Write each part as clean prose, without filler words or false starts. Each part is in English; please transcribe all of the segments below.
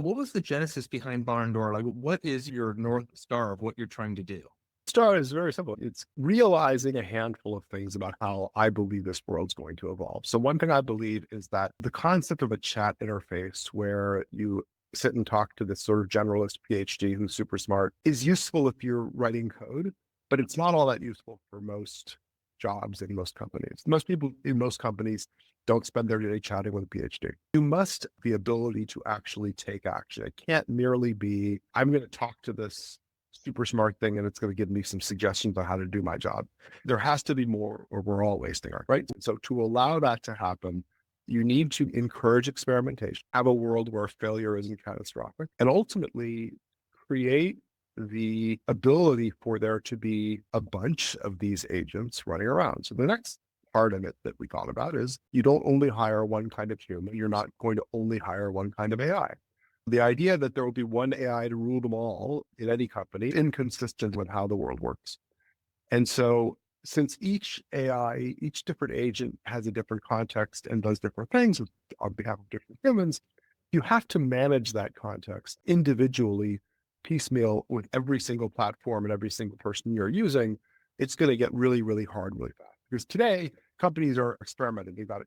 what was the genesis behind Barandor? Like, what is your North Star of what you're trying to do? Start is very simple. It's realizing a handful of things about how I believe this world's going to evolve. So one thing I believe is that the concept of a chat interface where you sit and talk to this sort of generalist PhD who's super smart is useful if you're writing code, but it's not all that useful for most jobs in most companies. Most people in most companies don't spend their day chatting with a PhD. You must the ability to actually take action. It can't merely be, I'm going to talk to this super smart thing and it's going to give me some suggestions on how to do my job. There has to be more or we're all wasting our, right? So to allow that to happen, you need to encourage experimentation, have a world where failure isn't catastrophic, and ultimately create the ability for there to be a bunch of these agents running around. So the next part of it that we thought about is you don't only hire one kind of human. You're not going to only hire one kind of AI. The idea that there will be one AI to rule them all in any company is inconsistent with how the world works. And so since each AI, each different agent has a different context and does different things on behalf of different humans, you have to manage that context individually, piecemeal with every single platform and every single person you're using. It's going to get really, really hard really fast. Because today, companies are experimenting. They've got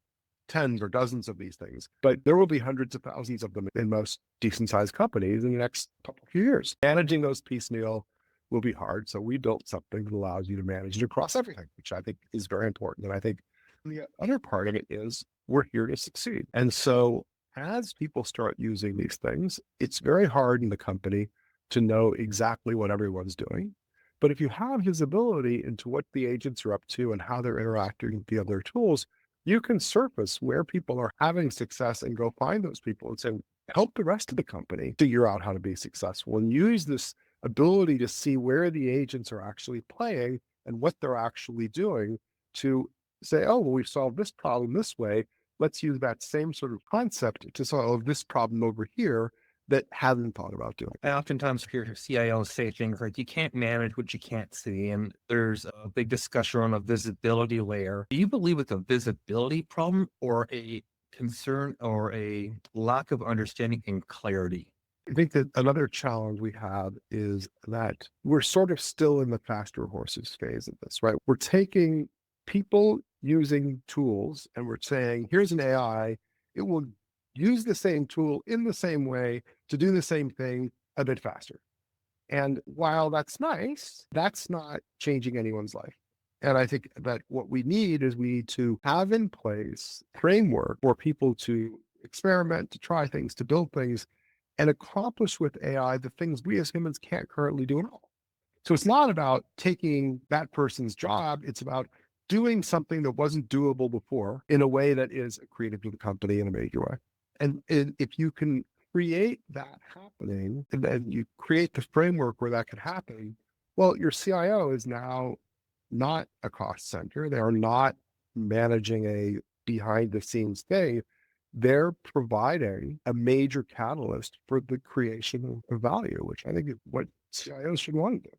tens or dozens of these things, but there will be hundreds of thousands of them in most decent sized companies in the next couple of years. Managing those piecemeal will be hard. So we built something that allows you to manage it across everything, which I think is very important. And I think the other part of it is we're here to succeed. And so as people start using these things, it's very hard in the company to know exactly what everyone's doing. But if you have visibility into what the agents are up to and how they're interacting with the other tools, you can surface where people are having success and go find those people and say, help the rest of the company figure out how to be successful and use this ability to see where the agents are actually playing and what they're actually doing to say, oh, well, we've solved this problem this way. Let's use that same sort of concept to solve this problem over here that hasn't thought about doing. I oftentimes hear CIOs say things like, you can't manage what you can't see. And there's a big discussion on a visibility layer. Do you believe it's a visibility problem or a concern or a lack of understanding and clarity? I think that another challenge we have is that we're sort of still in the faster horses phase of this, right? We're taking people using tools and we're saying, here's an AI, it will use the same tool in the same way to do the same thing a bit faster. And while that's nice, that's not changing anyone's life. And I think that what we need is we need to have in place a framework for people to experiment, to try things, to build things, and accomplish with AI the things we as humans can't currently do at all. So it's not about taking that person's job. It's about doing something that wasn't doable before in a way that is accretive to the company in a major way. And if you can create that happening and then you create the framework where that could happen, well, your CIO is now not a cost center. They are not managing a behind the scenes thing. They're providing a major catalyst for the creation of value, which I think is what CIOs should want to do.